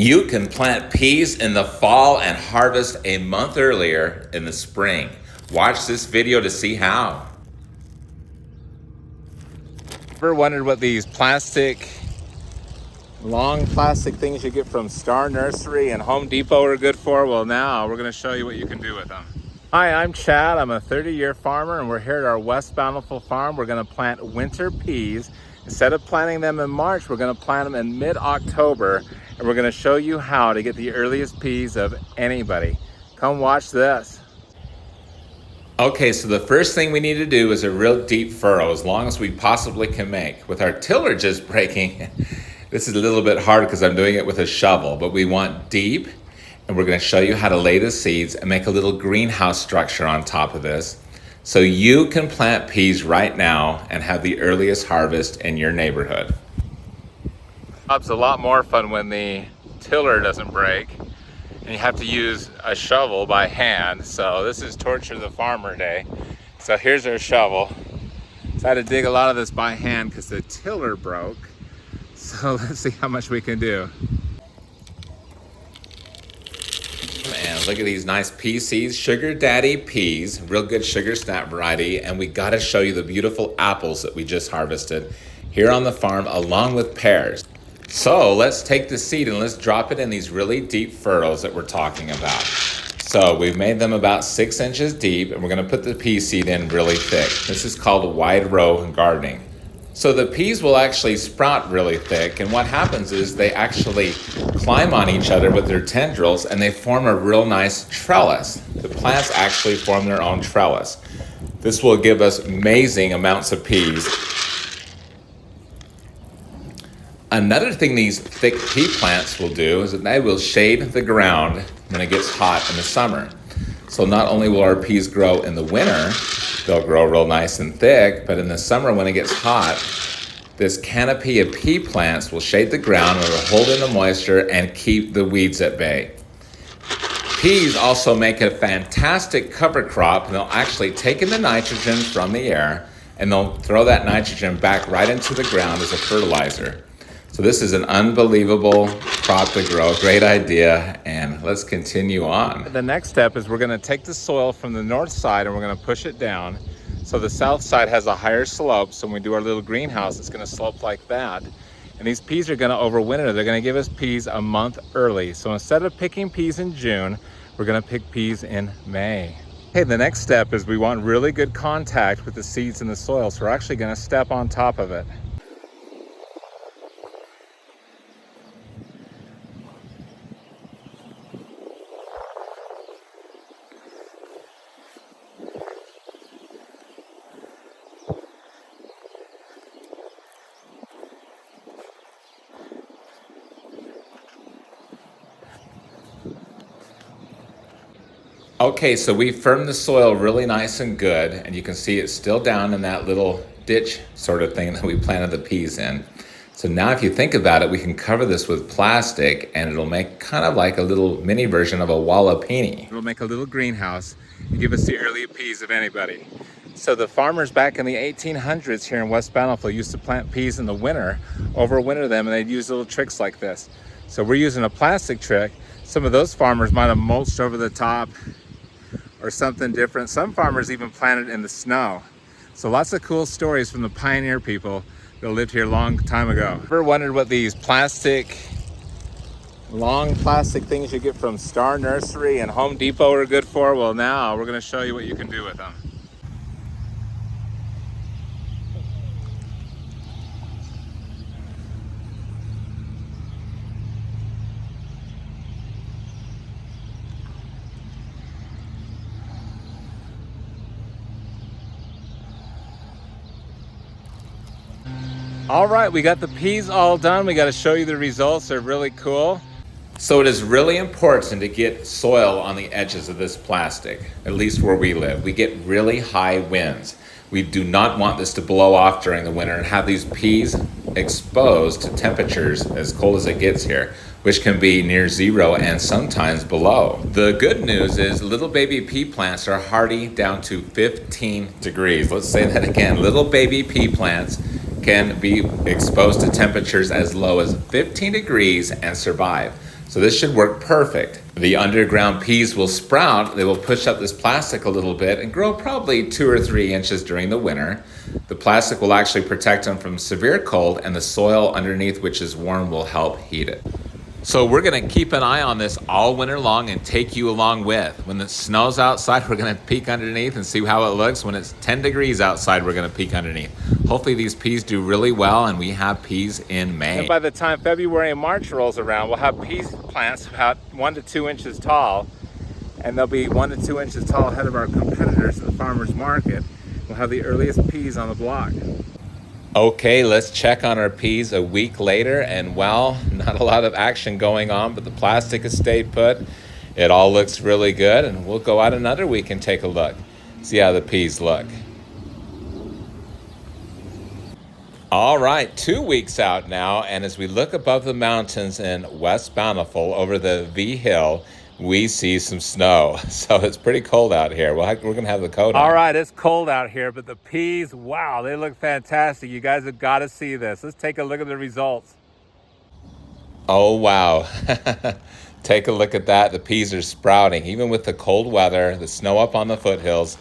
You can plant peas in the fall and harvest a month earlier in the spring. Watch this video to see how. Ever wondered what these long plastic things you get from Star Nursery and Home Depot are good for? Well, now we're going to show you what you can do with them. Hi, I'm Chad. I'm a 30-year farmer, and we're here at our West Bountiful Farm. We're going to plant winter peas. Instead of planting them in March, we're going to plant them in mid-October, and we're going to show you how to get the earliest peas of anybody. Come watch this. Okay, so the first thing we need to do is a real deep furrow, as long as we possibly can make. With our tiller just breaking, this is a little bit hard because I'm doing it with a shovel, but we want deep, and we're going to show you how to lay the seeds and make a little greenhouse structure on top of this, so you can plant peas right now and have the earliest harvest in your neighborhood. It's a lot more fun when the tiller doesn't break and you have to use a shovel by hand. So this is torture the farmer day. So here's our shovel. So I had to dig a lot of this by hand because the tiller broke. So let's see how much we can do. And look at these nice pea seeds, Sugar Daddy peas, real good sugar snap variety. And we got to show you the beautiful apples that we just harvested here on the farm, along with pears. So let's take the seed and let's drop it in these really deep furrows that we're talking about. So we've made them about 6 inches deep, and we're going to put the pea seed in really thick. This is called wide row gardening. So the peas will actually sprout really thick, and what happens is they actually climb on each other with their tendrils, and they form a real nice trellis. The plants actually form their own trellis. This will give us amazing amounts of peas. Another thing these thick pea plants will do is that they will shade the ground when it gets hot in the summer. So not only will our peas grow in the winter, they'll grow real nice and thick, but in the summer when it gets hot, this canopy of pea plants will shade the ground and will hold in the moisture and keep the weeds at bay. Peas also make a fantastic cover crop, and they'll actually take in the nitrogen from the air, and they'll throw that nitrogen back right into the ground as a fertilizer. So this is an unbelievable crop to grow, great idea, and let's continue on. The next step is we're going to take the soil from the north side and we're going to push it down. So the south side has a higher slope, so when we do our little greenhouse, it's going to slope like that. And these peas are going to overwinter. They're going to give us peas a month early. So instead of picking peas in June, we're going to pick peas in May. Okay, the next step is we want really good contact with the seeds in the soil, so we're actually going to step on top of it. Okay, so we firmed the soil really nice and good, and you can see it's still down in that little ditch sort of thing that we planted the peas in. So now if you think about it, we can cover this with plastic and it'll make kind of like a little mini version of a wallapini. It'll make a little greenhouse and give us the early peas of anybody. So the farmers back in the 1800s here in West Bountiful used to plant peas in the winter, overwinter them, and they'd use little tricks like this. So we're using a plastic trick. Some of those farmers might have mulched over the top or something different. Some farmers even planted in the snow. So lots of cool stories from the pioneer people that lived here a long time ago. Ever wondered what these long plastic things you get from Star Nursery and Home Depot are good for? Well, now we're going to show you what you can do with them. All right, we got the peas all done. We got to show you the results. They're really cool. So it is really important to get soil on the edges of this plastic, at least where we live. We get really high winds. We do not want this to blow off during the winter and have these peas exposed to temperatures as cold as it gets here, which can be near zero and sometimes below. The good news is little baby pea plants are hardy down to 15 degrees. Let's say that again. Little baby pea plants can be exposed to temperatures as low as 15 degrees and survive. So this should work perfect. The underground peas will sprout. They will push up this plastic a little bit and grow probably 2 or 3 inches during the winter. The plastic will actually protect them from severe cold, and the soil underneath, which is warm, will help heat it. So we're gonna keep an eye on this all winter long and take you along with. When it snows outside, we're gonna peek underneath and see how it looks. When it's 10 degrees outside, we're gonna peek underneath. Hopefully these peas do really well, and we have peas in May. And by the time February and March rolls around, we'll have peas plants about 1 to 2 inches tall, and they'll be 1 to 2 inches tall ahead of our competitors at the farmer's market. We'll have the earliest peas on the block. Okay, let's check on our peas a week later, and well, not a lot of action going on, but the plastic has stayed put. It all looks really good, and we'll go out another week and take a look, see how the peas look. All right, 2 weeks out now, and as we look above the mountains in West Bountiful over the V Hill, we see some snow. So it's pretty cold out here. We're gonna have the coat on. All right, it's cold out here, but the peas, wow, they look fantastic. You guys have got to see this. Let's take a look at the results. Oh, wow. Take a look at that. The peas are sprouting. Even with the cold weather, the snow up on the foothills,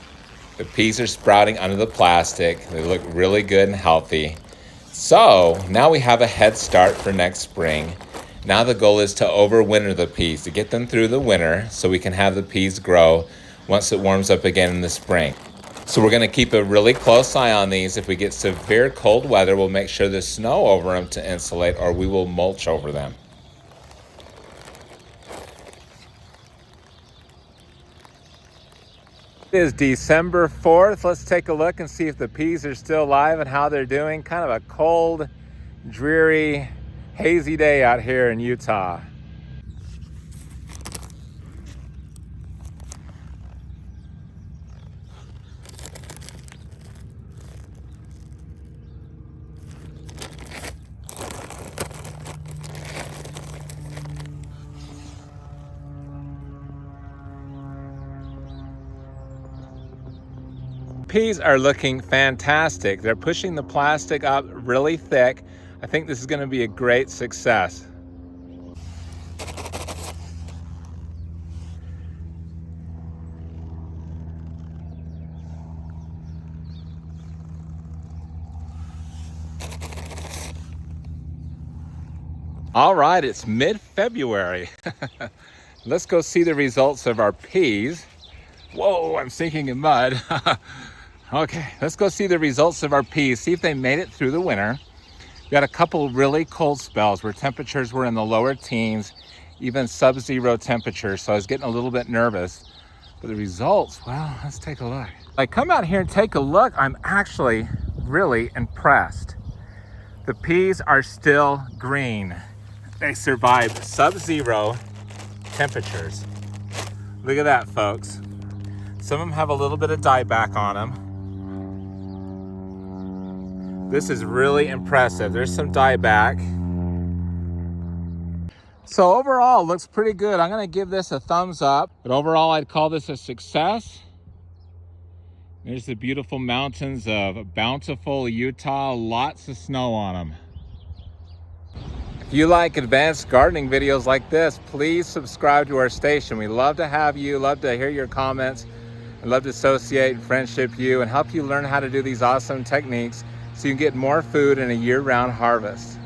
the peas are sprouting under the plastic. They look really good and healthy. So now we have a head start for next spring. Now the goal is to overwinter the peas, to get them through the winter so we can have the peas grow once it warms up again in the spring. So we're going to keep a really close eye on these. If we get severe cold weather, we'll make sure there's snow over them to insulate, or we will mulch over them. It is December 4th. Let's take a look and see if the peas are still alive and how they're doing. Kind of a cold, dreary, hazy day out here in Utah. Peas are looking fantastic. They're pushing the plastic up really thick. I think this is going to be a great success. All right, it's mid-February. Let's go see the results of our peas. Whoa, I'm sinking in mud. Okay, let's go see the results of our peas, see if they made it through the winter. We had a couple really cold spells where temperatures were in the lower teens, even sub-zero temperatures, so I was getting a little bit nervous. But the results, well, let's take a look. I come out here and take a look, I'm actually really impressed. The peas are still green. They survived sub-zero temperatures. Look at that, folks. Some of them have a little bit of dieback on them. This is really impressive. There's some dieback. So overall, it looks pretty good. I'm gonna give this a thumbs up, but overall, I'd call this a success. There's the beautiful mountains of Bountiful, Utah, lots of snow on them. If you like advanced gardening videos like this, please subscribe to our station. We love to have you, love to hear your comments. I'd love to associate and friendship you and help you learn how to do these awesome techniques so you can get more food in a year-round harvest.